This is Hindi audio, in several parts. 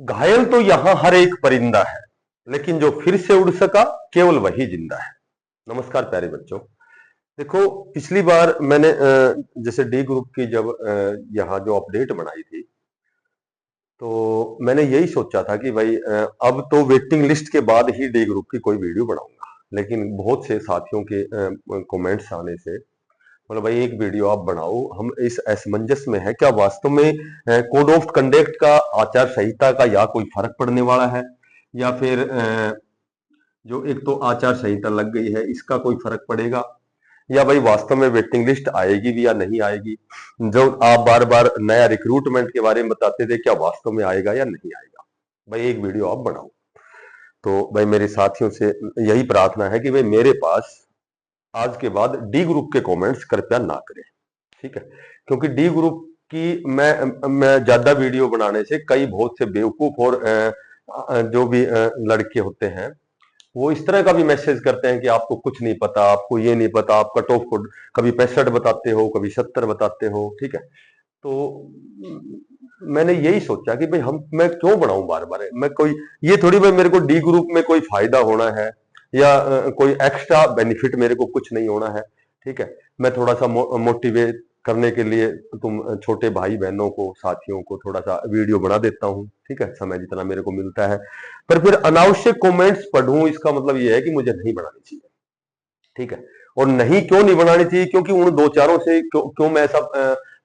घायल तो यहां हर एक परिंदा है, लेकिन जो फिर से उड़ सका केवल वही जिंदा है। नमस्कार प्यारे बच्चों। देखो, पिछली बार मैंने जैसे डी ग्रुप की जब यहाँ जो अपडेट बनाई थी, तो मैंने यही सोचा था कि भाई अब तो वेटिंग लिस्ट के बाद ही डी ग्रुप की कोई वीडियो बनाऊंगा। लेकिन बहुत से साथियों के कमेंट्स आने से बोला भाई एक वीडियो आप बनाओ। हम इस असमंजस में है, क्या वास्तव में कोड ऑफ कंडक्ट का, आचार संहिता का या कोई फर्क पड़ने वाला है, या फिर जो एक तो आचार संहिता लग गई है इसका कोई फर्क पड़ेगा, या भाई वास्तव में वेटिंग लिस्ट आएगी भी या नहीं आएगी। जो आप बार बार नया रिक्रूटमेंट के बारे में बताते थे, क्या वास्तव में आएगा या नहीं आएगा। भाई एक वीडियो आप बनाओ। तो भाई मेरे साथियों से यही प्रार्थना है कि भाई मेरे पास आज के बाद डी ग्रुप के कमेंट्स कृपया ना करें, ठीक है। क्योंकि डी ग्रुप की मैं ज्यादा वीडियो बनाने से कई बहुत से बेवकूफ और जो भी लड़के होते हैं वो इस तरह का भी मैसेज करते हैं कि आपको कुछ नहीं पता, आपको ये नहीं पता, आप कट ऑफ को कभी 65 बताते हो, कभी 70 बताते हो, ठीक है। तो मैंने यही सोचा कि भाई मैं क्यों बनाऊं बार बार। मैं कोई ये थोड़ी भाई मेरे को डी ग्रुप में कोई फायदा होना है या कोई एक्स्ट्रा बेनिफिट मेरे को कुछ नहीं होना है, ठीक है। मैं थोड़ा सा मोटिवेट करने के लिए तुम छोटे भाई बहनों को, साथियों को थोड़ा सा वीडियो बना देता हूं, ठीक है, समय जितना मेरे को मिलता है। पर फिर अनावश्यक कमेंट्स पढ़ूं इसका मतलब ये है कि मुझे नहीं बनानी चाहिए, ठीक है। और नहीं क्यों नहीं बनानी चाहिए, क्योंकि उन दो चारों से क्यों मैं ऐसा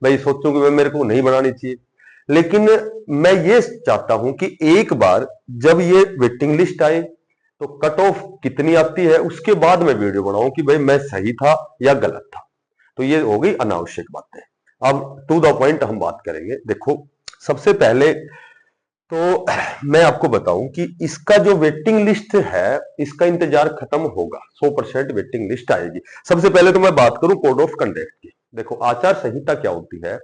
भाई सोचूं कि मेरे को नहीं बनानी चाहिए। लेकिन मैं ये चाहता हूं कि एक बार जब ये वेटिंग लिस्ट आए तो कट ऑफ कितनी आती है उसके बाद मैं वीडियो बनाऊं कि भाई मैं सही था या गलत था। तो ये हो गई अनावश्यक बातें। अब टू द पॉइंट हम बात करेंगे। देखो, सबसे पहले तो मैं आपको बताऊं कि इसका जो वेटिंग लिस्ट है इसका इंतजार खत्म होगा, 100% वेटिंग लिस्ट आएगी। सबसे पहले तो मैं बात करूं कोड ऑफ कंडक्ट की। देखो, आचार संहिता क्या होती है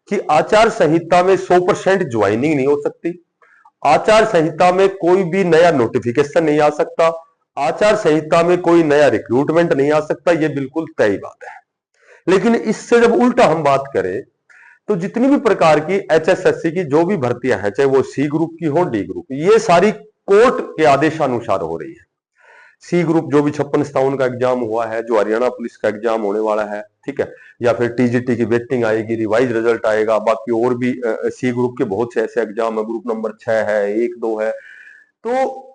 कि आचार संहिता में 100% ज्वाइनिंग नहीं हो सकती। आचार संहिता में कोई भी नया नोटिफिकेशन नहीं आ सकता। आचार संहिता में कोई नया रिक्रूटमेंट नहीं आ सकता। ये बिल्कुल तय बात है। लेकिन इससे जब उल्टा हम बात करें तो जितनी भी प्रकार की एचएसएससी की जो भी भर्तियां हैं, चाहे वो सी ग्रुप की हो, डी ग्रुप, ये सारी कोर्ट के आदेशानुसार हो रही है। सी ग्रुप जो भी 56-57 का एग्जाम हुआ है, जो हरियाणा पुलिस का एग्जाम होने वाला है, ठीक है, या फिर टीजीटी की वेटिंग आएगी, रिवाइज रिजल्ट आएगा, बाकी और भी सी ग्रुप के बहुत से ऐसे एग्जाम है, ग्रुप नंबर 6 है, 1-2 है। तो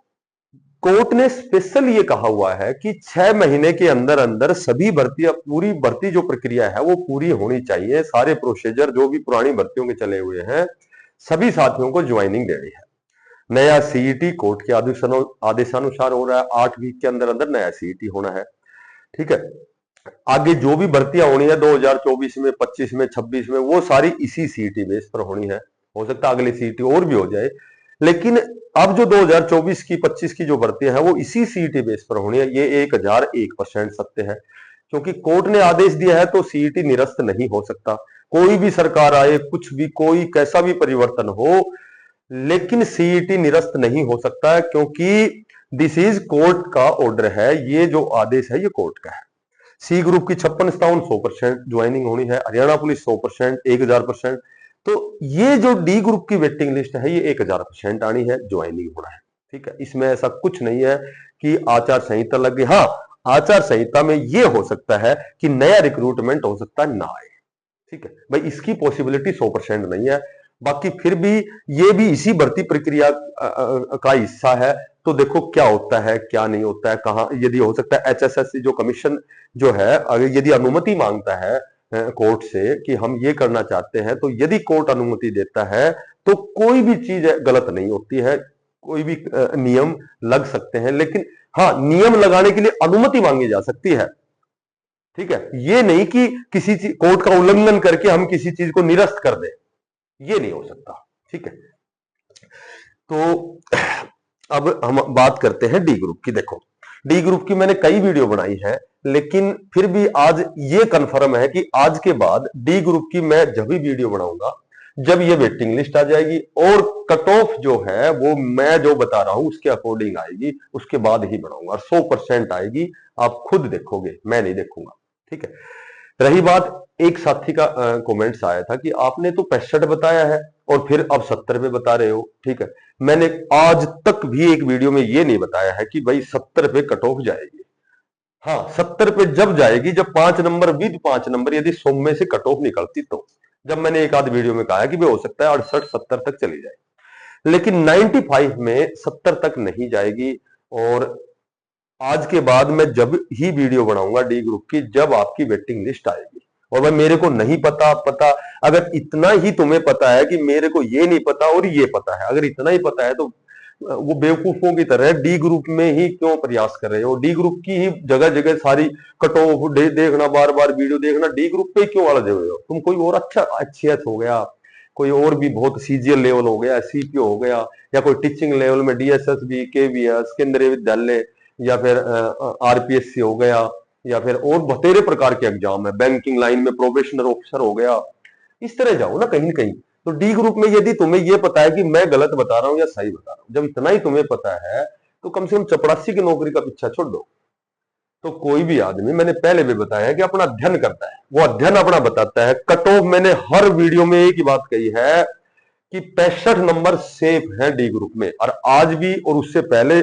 कोर्ट ने स्पेशल ये कहा हुआ है कि 6 महीने के अंदर अंदर सभी भर्तियां, पूरी भर्ती जो प्रक्रिया है वो पूरी होनी चाहिए। सारे प्रोसीजर जो भी पुरानी भर्तियों के चले हुए हैं सभी साथियों को ज्वाइनिंग देनी है। नया सीईटी कोर्ट के आदेशानुसार हो रहा है। 8 वीक के अंदर अंदर नया सीईटी होना है, ठीक है। आगे जो भी भर्तियां होनी है 2024 में, 25 में, 26 में, वो सारी इसी सीईटी बेस पर होनी है। हो सकता है अगली सीईटी और भी हो जाए, लेकिन अब जो 2024 की 25 की जो भर्तियां हैं वो इसी सीईटी बेस पर होनी है। ये 1001% सत्य है, क्योंकि कोर्ट ने आदेश दिया है तो सीईटी निरस्त नहीं हो सकता। कोई भी सरकार आए, कुछ भी, कोई कैसा भी परिवर्तन हो, लेकिन सीईटी निरस्त नहीं हो सकता है, क्योंकि दिस इज कोर्ट का ऑर्डर है। ये जो आदेश है ये कोर्ट का है। सी ग्रुप की 56-57 100% ज्वाइनिंग होनी है, हरियाणा पुलिस 100%, 1000%। तो ये जो डी ग्रुप की वेटिंग लिस्ट है ये 1000% आनी है, ज्वाइनिंग होना है, ठीक है। इसमें ऐसा कुछ नहीं है कि आचार संहिता लग गई। हाँ, आचार संहिता में ये हो सकता है कि नया रिक्रूटमेंट हो सकता है ना आए, ठीक है भाई, इसकी पॉसिबिलिटी 100% नहीं है। बाकी फिर भी ये भी इसी भर्ती प्रक्रिया का हिस्सा है। तो देखो क्या होता है क्या नहीं होता है, कहाँ यदि हो सकता है एचएसएससी जो कमीशन जो है, अगर यदि अनुमति मांगता है कोर्ट से कि हम ये करना चाहते हैं, तो यदि कोर्ट अनुमति देता है तो कोई भी चीज गलत नहीं होती है। कोई भी नियम लग सकते हैं, लेकिन हाँ, नियम लगाने के लिए अनुमति मांगी जा सकती है, ठीक है। ये नहीं कि किसी चीज कोर्ट का उल्लंघन करके हम किसी चीज को निरस्त कर दें, ये नहीं हो सकता, ठीक है। तो अब हम बात करते हैं डी ग्रुप की। देखो, डी ग्रुप की मैंने कई वीडियो बनाई है, लेकिन फिर भी आज ये कंफर्म है कि आज के बाद डी ग्रुप की मैं जब भी वीडियो बनाऊंगा जब ये वेटिंग लिस्ट आ जाएगी और कट ऑफ जो है वो मैं जो बता रहा हूं उसके अकॉर्डिंग आएगी, उसके बाद ही बनाऊंगा। 100% आएगी, आप खुद देखोगे, मैं नहीं देखूंगा, ठीक है। रही बात, एक साथी का कमेंट्स आया था कि आपने तो 65 बताया है और फिर अब 70 पे बता रहे हो। ठीक है, मैंने आज तक भी एक वीडियो में ये नहीं बताया है कि भाई 70 पे कट ऑफ जाएगी। हाँ, 70 पे जब जाएगी जब 5 नंबर विद 5 नंबर यदि 100 में से कट ऑफ निकलती, तो जब मैंने एक आध वीडियो में कहा है कि भाई हो सकता है 68-70 तक चली जाए, लेकिन 95 में 70 तक नहीं जाएगी। और आज के बाद मैं जब ही वीडियो बनाऊंगा डी ग्रुप की, जब आपकी वेटिंग लिस्ट आएगी, और भाई मेरे को नहीं पता, अगर इतना ही तुम्हें पता है कि मेरे को ये नहीं पता और ये पता है, अगर इतना ही पता है तो वो बेवकूफों की तरह डी ग्रुप में ही क्यों प्रयास कर रहे हो? डी ग्रुप की ही जगह जगह सारी कट ऑफ देखना, बार बार वीडियो देखना, डी ग्रुप पे क्यों अड़ रहे हो? तुम कोई और अच्छा एचसीएस हो गया, कोई और भी बहुत सीजीएल लेवल हो गया, सीपीओ हो गया, या कोई टीचिंग लेवल में डीएसएसबी, केवीएस, केंद्रीय विद्यालय, या फिर आरपीएससी हो गया, या फिर और बतेरे प्रकार के एग्जाम है, बैंकिंग लाइन में प्रोबेशनर ऑफिसर हो गया, इस तरह जाओ ना कहीं कहीं। तो डी ग्रुप में यदि तुम्हें यह पता है कि मैं गलत बता रहा हूं या सही बता रहा हूं, जब इतना ही तुम्हें पता है तो कम से कम चपरासी की नौकरी का पीछा छोड़ दो। तो कोई भी आदमी, मैंने पहले भी बताया है कि अपना अध्ययन करता है, वो अध्ययन अपना बताता है। कट ऑफ मैंने हर वीडियो में एक ही बात कही है कि 65 नंबर सेफ है डी ग्रुप में, और आज भी, और उससे पहले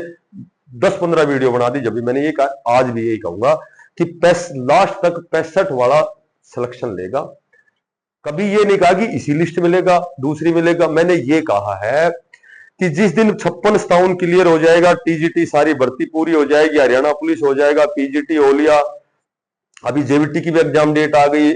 10-15 वीडियो बना दी जब भी मैंने ये कहा, आज भी यही कहूंगा कि लास्ट तक 65 वाला सिलेक्शन लेगा। कभी ये नहीं कहा कि इसी लिस्ट मिलेगा, दूसरी मिलेगा। मैंने ये कहा है कि जिस दिन 56-57 क्लियर हो जाएगा, टीजीटी सारी भर्ती पूरी हो जाएगी, हरियाणा पुलिस हो जाएगा, पीजीटी ओलिया, अभी जेवीटी की भी एग्जाम डेट आ गई,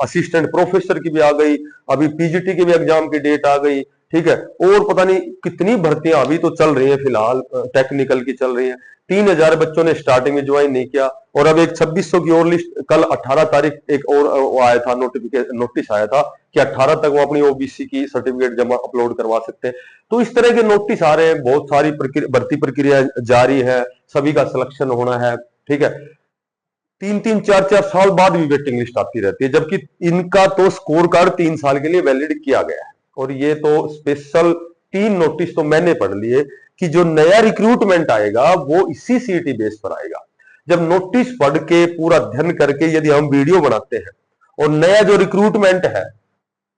असिस्टेंट प्रोफेसर की भी आ गई, अभी पीजीटी की भी एग्जाम की डेट आ गई। ठीक है, और पता नहीं कितनी भर्तियां अभी तो चल रही है, फिलहाल टेक्निकल की चल रही है। 3000 बच्चों ने स्टार्टिंग में ज्वाइन नहीं किया, और अब एक 2600 की और लिस्ट, कल 18 तारीख एक और आया था, नोटिस आया था कि 18 तक वो अपनी ओबीसी की सर्टिफिकेट जमा अपलोड करवा सकते हैं। तो इस तरह के नोटिस आ रहे हैं, बहुत सारी भर्ती प्रक्रिया जारी है, सभी का सिलेक्शन होना है। ठीक है, 3-3, 4-4 साल बाद भी वेटिंग लिस्ट आती रहती है, जबकि इनका तो स्कोर कार्ड 3 साल के लिए वैलिड किया गया है। और ये तो स्पेशल 3 नोटिस तो मैंने पढ़ लिए कि जो नया रिक्रूटमेंट आएगा वो इसी सीईटी बेस पर आएगा। जब नोटिस पढ़ के पूरा अध्ययन करके यदि हम वीडियो बनाते हैं, और नया जो रिक्रूटमेंट है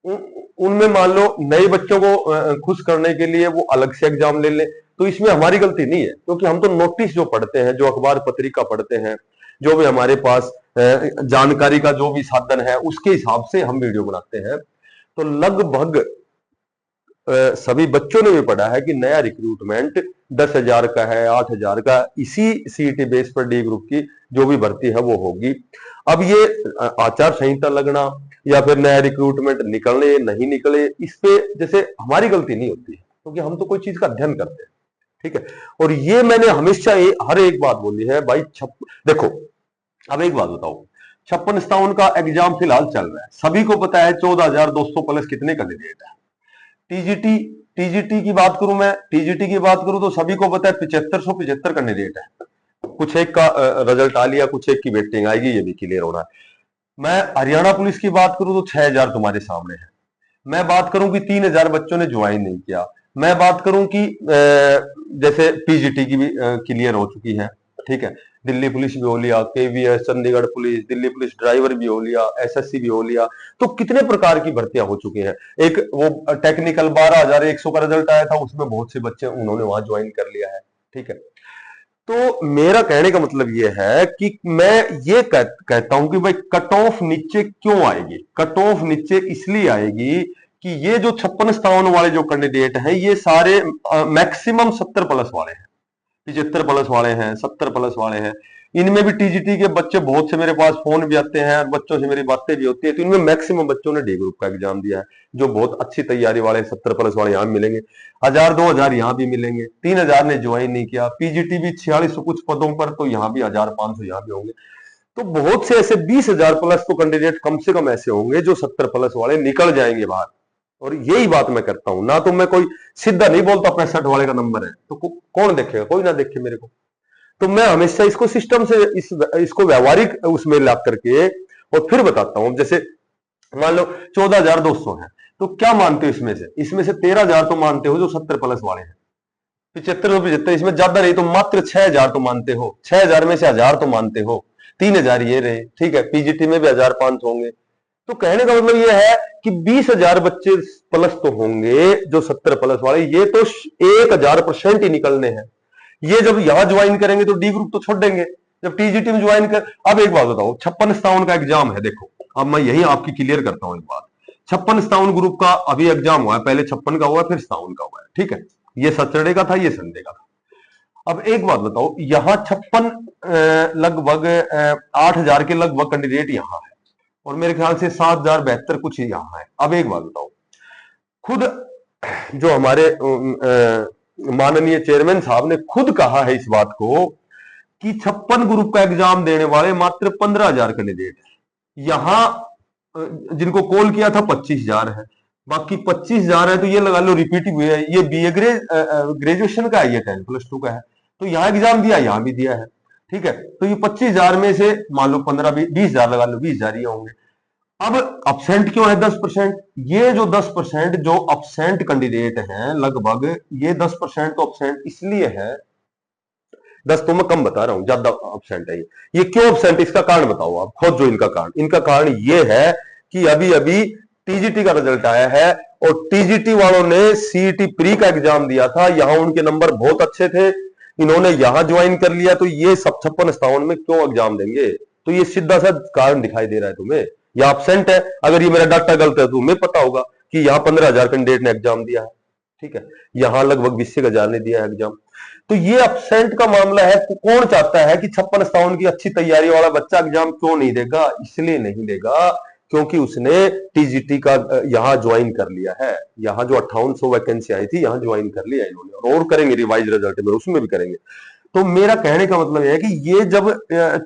उनमें मान लो नए बच्चों को खुश करने के लिए वो अलग से एग्जाम ले ले, तो इसमें हमारी गलती नहीं है, क्योंकि हम तो नोटिस जो पढ़ते हैं, जो अखबार पत्रिका पढ़ते हैं, जो भी हमारे पास जानकारी का जो भी साधन है, उसके हिसाब से हम वीडियो बनाते हैं। तो लगभग सभी बच्चों ने भी पढ़ा है कि नया रिक्रूटमेंट 10,000 का है, 8,000 का, इसी सीईटी बेस पर डी ग्रुप की जो भी भर्ती है वो होगी। अब ये आचार संहिता लगना या फिर नया रिक्रूटमेंट निकले नहीं निकले, इस पे जैसे हमारी गलती नहीं होती है, क्योंकि हम तो कोई चीज का अध्ययन करते हैं। ठीक है, और ये मैंने हमेशा हर एक बात बोली है भाई। देखो, अब एक बात बताओ, 56-57 का एग्जाम फिलहाल चल रहा है, सभी को पता है 14,200 प्लस कितने कैंडिडेट है। टीजीटी की बात करूं, मैं टीजीटी की बात करूं तो सभी को पता है 7575 कैंडिडेट है। कुछ एक का रिजल्ट आ लिया, कुछ एक की वेटिंग आएगी, ये भी क्लियर होना है। मैं हरियाणा पुलिस की बात करूं तो 6,000 तुम्हारे सामने है। मैं बात करूं कि 3,000 बच्चों ने ज्वाइन नहीं किया। मैं बात करूं कि जैसे पीजीटी की भी क्लियर हो चुकी है। ठीक है, दिल्ली पुलिस भी हो लिया, KVS, Chandigarh police, Delhi police driver भी हो लिया, एसएससी भी हो लिया। तो कितने प्रकार की भर्तियां हो चुकी हैं। एक वो टेक्निकल 12,100 का रिजल्ट आया था, उसमें बहुत से बच्चे उन्होंने वहां ज्वाइन कर लिया है। ठीक है, तो मेरा कहने का मतलब यह है कि मैं ये कहता हूं कि भाई कट ऑफ नीचे क्यों आएगी? कट ऑफ नीचे इसलिए आएगी कि ये जो 56-57 वाले जो कैंडिडेट हैं, ये सारे मैक्सिमम 70 प्लस वाले हैं, 75 प्लस वाले हैं, 70 प्लस वाले हैं। इनमें भी टीजीटी के बच्चे बहुत से मेरे पास फोन भी आते हैं, बच्चों से मेरी बातें भी होती है। तो इनमें मैक्सिमम बच्चों ने डी ग्रुप का एग्जाम दिया है, जो बहुत अच्छी तैयारी वाले 70 प्लस वाले यहाँ मिलेंगे। 1,000-2,000 यहाँ भी मिलेंगे। 3,000 ने ज्वाइन नहीं किया। पीजीटी भी 4600 कुछ पदों पर, तो यहाँ भी 1,500 यहाँ भी होंगे। तो बहुत से ऐसे 20,000 प्लस तो कैंडिडेट कम से कम ऐसे होंगे जो 70 प्लस वाले निकल जाएंगे बाहर। और यही बात मैं करता हूं ना, तो मैं कोई सीधा नहीं बोलता 65 वाले का नंबर है तो कौन देखेगा? कोई ना देखे मेरे को। तो मैं हमेशा इसको सिस्टम से इसको व्यवहारिक उसमें ला करके और फिर बताता हूं। जैसे मान लो 14,200 है, तो क्या मानते हो इसमें से? इसमें से 13,000 तो मानते हो जो 70 प्लस वाले हैं, 75 इसमें ज्यादा नहीं तो मात्र 6,000 तो मानते हो। 6,000 में से 1,000 तो मानते हो, 3,000 ये रहे। ठीक है, पीजीटी में भी 1,500 होंगे, तो कहने का मतलब यह है कि 20,000 बच्चे प्लस तो होंगे जो 70 प्लस वाले, ये तो 1,000% ही निकलने हैं। ये जब यहां ज्वाइन करेंगे तो डी ग्रुप तो छोड़ देंगे, जब टीजीटी में ज्वाइन कर। अब एक बात बताओ, 56-57 का एग्जाम है, देखो अब मैं यही आपकी क्लियर करता हूं एक बात। 56-57 ग्रुप का अभी एग्जाम हुआ है, पहले 56 का हुआ फिर 57 का हुआ है, ठीक है। ये सैटरडे का था, ये संडे का था। अब एक बात बताओ, यहां 56 लगभग 8,000 के लगभग कैंडिडेट यहां है, और मेरे ख्याल से 7,072 कुछ ही यहां है। अब एक बात बताओ, खुद जो हमारे माननीय चेयरमैन साहब ने खुद कहा है इस बात को कि 56 ग्रुप का एग्जाम देने वाले मात्र 15,000 कैंडिडेट है। यहां जिनको कॉल किया था 25,000 है, बाकी 25,000 है, तो ये लगा लो रिपीट हुए है। ये बीए ग्रेजुएशन का है, ये 10+2 का है, तो यहाँ एग्जाम दिया, यहां भी दिया है, ठीक है। तो ये 25,000 में से मान लो 15-20,000 लगा लो, 20,000 ही होंगे। अब अपसेंट क्यों है 10%? ये जो 10% जो अपसेंट कैंडिडेट हैं लगभग, ये 10% तो अपसेंट इसलिए है, 10 तो मैं कम बता रहा हूं, ज्यादा अपसेंट है ये क्यों अपसेंट? इसका कारण बताओ आप खुद, जो इनका कारण ये है कि अभी अभी टीजीटी का रिजल्ट आया है, और टीजीटी वालों ने सीईटी प्री का एग्जाम दिया था, यहां उनके नंबर बहुत अच्छे थे, इन्होंने यहां ज्वाइन कर लिया, तो ये सब 56-57 में क्यों एग्जाम देंगे? तो ये सीधा सा कारण दिखाई दे रहा है तुम्हें, या अपसेंट है। अगर ये मेरा डाटा गलत है तो तुम्हें पता होगा कि यहाँ 15,000 कैंडिडेट ने एग्जाम दिया है, ठीक है, यहां लगभग 20,000 ने दिया है एग्जाम। तो ये अपसेंट का मामला है। कौन चाहता है कि 56-57 की अच्छी तैयारी वाला बच्चा एग्जाम क्यों नहीं देगा? इसलिए नहीं देगा क्योंकि उसने टीजीटी का यहां ज्वाइन कर लिया है, यहां जो 5800 वैकेंसी आई थी, यहां ज्वाइन कर लिया इन्होंने, और करेंगे रिवाइज रिजल्ट में, उसमें भी करेंगे। तो मेरा कहने का मतलब है कि ये जब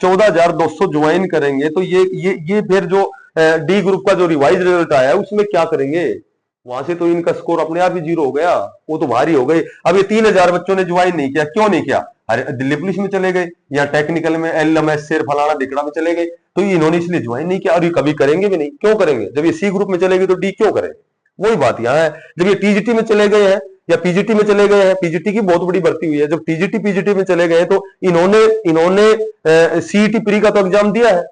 14,200 ज्वाइन करेंगे, तो ये फिर जो डी ग्रुप का जो रिवाइज रिजल्ट आया है उसमें क्या करेंगे? वहां से तो इनका स्कोर अपने आप ही 0 हो गया, वो तो भारी हो गई। अब ये 3,000 बच्चों ने ज्वाइन नहीं किया, क्यों नहीं किया? अरे दिल्ली पुलिस में चले गए, या टेक्निकल में एलएमएस शेर फलाना दिकड़ा में चले गए, तो इन्होंने इसलिए ज्वाइन नहीं किया, और ये कभी करेंगे भी नहीं। क्यों करेंगे? जब ये सी ग्रुप में चले गए तो डी क्यों करेंगे? वही बात यहाँ है। जब ये टीजीटी में चले गए हैं या पीजीटी में चले गए हैं, पीजीटी की बहुत बड़ी भर्ती हुई है, जब टीजीटी पीजीटी में चले गए तो इन्होंने सीईटी प्री का तो एग्जाम दिया है,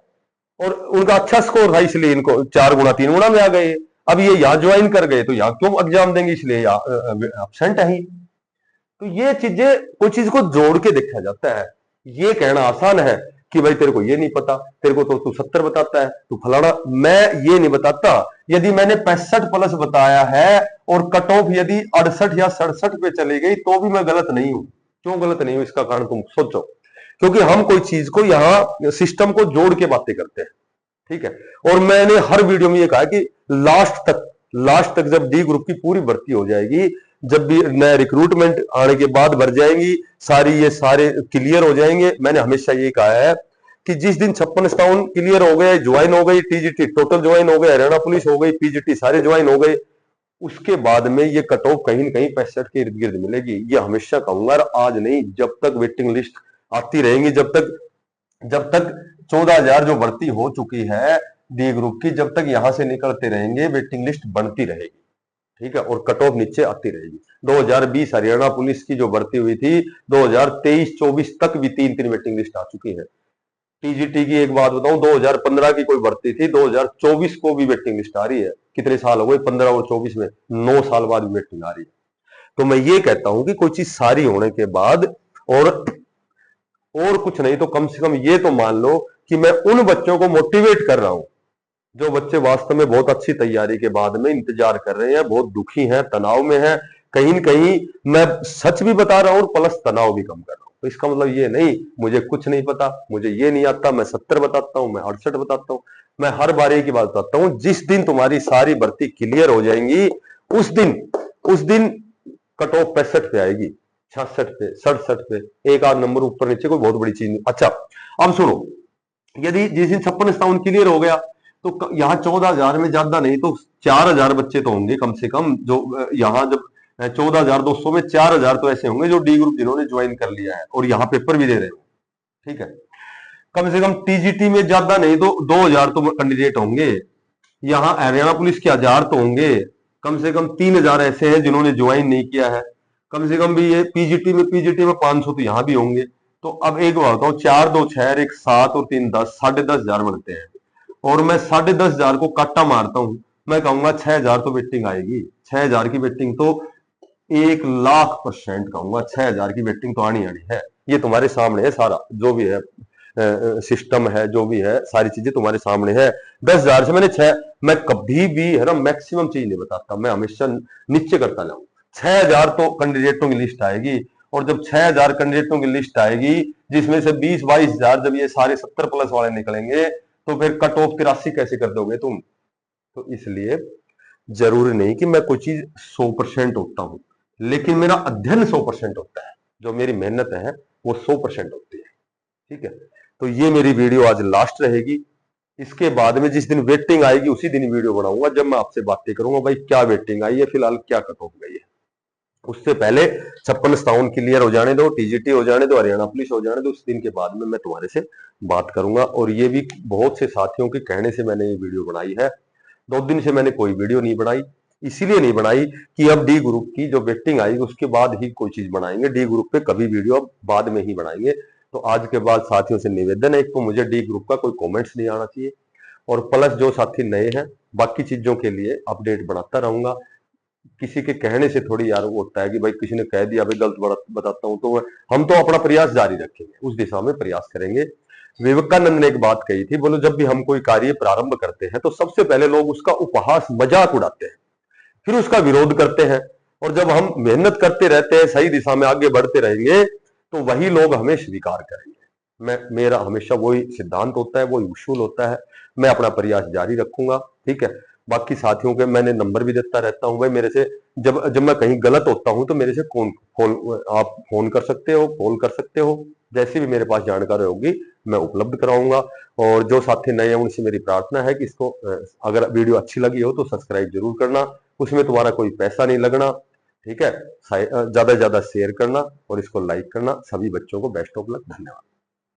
और उनका अच्छा स्कोर था, इसलिए इनको 4 गुना 3 गुना में आ गए। अब ये यहां ज्वाइन कर गए तो यहां क्यों एग्जाम देंगे? इसलिए एब्सेंट है ही। तो ये चीजें, कोई चीज को जोड़ के देखा जाता है। ये कहना आसान है कि भाई तेरे को ये नहीं पता, तेरे को तो तू 70 बताता है, तू फलाना। मैं ये नहीं बताता। यदि मैंने 65 प्लस बताया है और कट ऑफ यदि 68 या 67 पे चली गई, तो भी मैं गलत नहीं हूं। क्यों गलत नहीं हूं? इसका कारण तुम सोचो। क्योंकि हम कोई चीज को यहाँ सिस्टम को जोड़ के बातें करते हैं, ठीक है। और मैंने हर वीडियो में ये कहा कि लास्ट तक जब डी ग्रुप की पूरी भर्ती हो जाएगी, जब भी नया रिक्रूटमेंट आने के बाद भर जाएंगी ये सारे क्लियर हो जाएंगे। मैंने हमेशा ये कहा है कि जिस दिन 56-57 क्लियर हो गए, ज्वाइन हो गई, टीजीटी टोटल ज्वाइन हो गए, हरियाणा पुलिस हो गई, पीजीटी सारे ज्वाइन हो गए, उसके बाद में ये कट ऑफ कहीं न कहीं 65 के इर्द गिर्द मिलेगी। ये हमेशा कहूंगा, आज नहीं, जब तक वेटिंग लिस्ट आती रहेंगी, जब तक 14,000 जो भर्ती हो चुकी है डी ग्रुप की, जब तक यहां से निकलते रहेंगे वेटिंग लिस्ट बनती रहेगी, ठीक है, और कट ऑफ नीचे आती रहेगी। 2020 हरियाणा पुलिस की जो भर्ती हुई थी, 2023-24 तक भी 3-3 वेटिंग लिस्ट आ चुकी है। टीजीटी की एक बात बताऊं, 2015 की कोई भर्ती थी, 2024 को भी वेटिंग लिस्ट आ रही है। कितने साल हो गए? 15 और 24 में 9 साल बाद भी वेटिंग आ रही है। तो मैं ये कहता हूं कि कोई चीज सारी होने के बाद, और कुछ नहीं तो कम से कम ये तो मान लो कि मैं उन बच्चों को मोटिवेट कर रहा हूं जो बच्चे वास्तव में बहुत अच्छी तैयारी के बाद में इंतजार कर रहे हैं, बहुत दुखी हैं, तनाव में हैं। कहीं न कहीं मैं सच भी बता रहा हूं और प्लस तनाव भी कम कर रहा हूं। तो इसका मतलब ये नहीं मुझे कुछ नहीं पता, मुझे ये नहीं आता, मैं 70 बताता हूं, मैं 68 बताता हूं। मैं हर बार एक ही बात बताता हूं, जिस दिन तुम्हारी सारी भर्ती क्लियर हो जाएंगी, उस दिन कट ऑफ 65 पे आएगी, 66 पे, 67 पे, एक आध नंबर ऊपर नीचे, कोई बहुत बड़ी चीज नहीं। अच्छा, अब सुनो, यदि जिस दिन 56-57 क्लियर हो गया, तो यहाँ 14,000 में ज्यादा नहीं तो 4,000 बच्चे तो होंगे कम से कम, जो यहाँ जब 14,200 में 4,000 तो ऐसे होंगे जो डी ग्रुप जिन्होंने ज्वाइन कर लिया है और यहाँ पेपर भी दे रहे हो, ठीक है। कम से कम टीजीटी में ज्यादा नहीं तो 2,000 तो कैंडिडेट होंगे। यहाँ हरियाणा पुलिस के 1,000 तो होंगे। कम से कम 3,000 ऐसे हैं जिन्होंने ज्वाइन नहीं किया है। कम से कम भी ये पीजीटी में 500 तो यहाँ भी होंगे। तो अब एक बात बताओ, 4 2 6 1 7 और 3 10, 10,500 बनते हैं। और मैं 10,500 को काटा मारता हूं, मैं कहूंगा 6,000 तो बेटिंग आएगी। 6,000 की बेटिंग तो 1,00,000% कहूंगा, 6,000 की बेटिंग तो आनी आनी है। ये तुम्हारे सामने है, सारा जो भी है सिस्टम है, जो भी है सारी चीजें तुम्हारे सामने है। 10,000 से मैंने 6, मैं कभी भी है ना मैक्सिमम चीज नहीं बताता, मैं हमेशा नीचे करता जाऊं। 6,000 तो कैंडिडेटों की लिस्ट आएगी, और जब 6,000 कैंडिडेटों की लिस्ट आएगी, जिसमें से 20-22,000 जब ये सारे 70 प्लस वाले निकलेंगे, तो फिर कट ऑफ 83 कैसे कर दोगे तुम? तो इसलिए जरूरी नहीं कि मैं कोई चीज 100% होता हूं, लेकिन मेरा अध्ययन 100% होता है, जो मेरी मेहनत है वो 100% होती है। ठीक है, तो ये मेरी वीडियो आज लास्ट रहेगी। इसके बाद में जिस दिन वेटिंग आएगी उसी दिन वीडियो बनाऊंगा, जब मैं आपसे बातें करूंगा भाई क्या वेटिंग आई है, फिलहाल क्या कट ऑफ गई है। उससे पहले 56-57 क्लियर हो जाने दो, टीजीटी हो जाने दो, हरियाणा पुलिस हो जाने दो, उस दिन के बाद में मैं तुम्हारे से बात करूंगा। और ये भी बहुत से साथियों के कहने से मैंने ये वीडियो बनाई है। 2 दिन से मैंने कोई वीडियो नहीं बनाई, इसीलिए नहीं बनाई कि अब डी ग्रुप की जो वेटिंग आएगी उसके बाद ही कोई चीज बनाएंगे। डी ग्रुप पे कभी वीडियो अब बाद में ही बनाएंगे। तो आज के बाद साथियों से निवेदन है, एक तो मुझे डी ग्रुप का कोई कमेंट्स नहीं आना चाहिए, और प्लस जो साथी नए हैं बाकी चीजों के लिए अपडेट बनाता रहूंगा। किसी के कहने से थोड़ी यार वो होता है कि भाई किसी ने कह दिया भाई गलत बताता हूं, तो हम तो अपना प्रयास जारी रखेंगे, उस दिशा में प्रयास करेंगे। विवेकानंद ने एक बात कही थी, बोलो जब भी हम कोई कार्य प्रारंभ करते हैं तो सबसे पहले लोग उसका उपहास मजाक उड़ाते हैं, फिर उसका विरोध करते हैं, और जब हम मेहनत करते रहते हैं, सही दिशा में आगे बढ़ते रहेंगे, तो वही लोग हमें स्वीकार करेंगे। मेरा हमेशा वही सिद्धांत होता है, वही उसूल होता है। मैं अपना प्रयास जारी रखूंगा। ठीक है, बाकी साथियों के मैंने नंबर भी देता रहता हूं भाई, मेरे से जब मैं कहीं गलत होता हूं तो मेरे से आप फोन कर सकते हो, कॉल कर सकते हो, जैसी भी मेरे पास जानकारी होगी मैं उपलब्ध कराऊंगा। और जो साथी नए हैं उनसे मेरी प्रार्थना है कि इसको अगर वीडियो अच्छी लगी हो तो सब्सक्राइब जरूर करना, उसमें तुम्हारा कोई पैसा नहीं लगना। ठीक है, ज्यादा से ज्यादा शेयर करना और इसको लाइक करना। सभी बच्चों को बेस्ट ऑफ लक, धन्यवाद।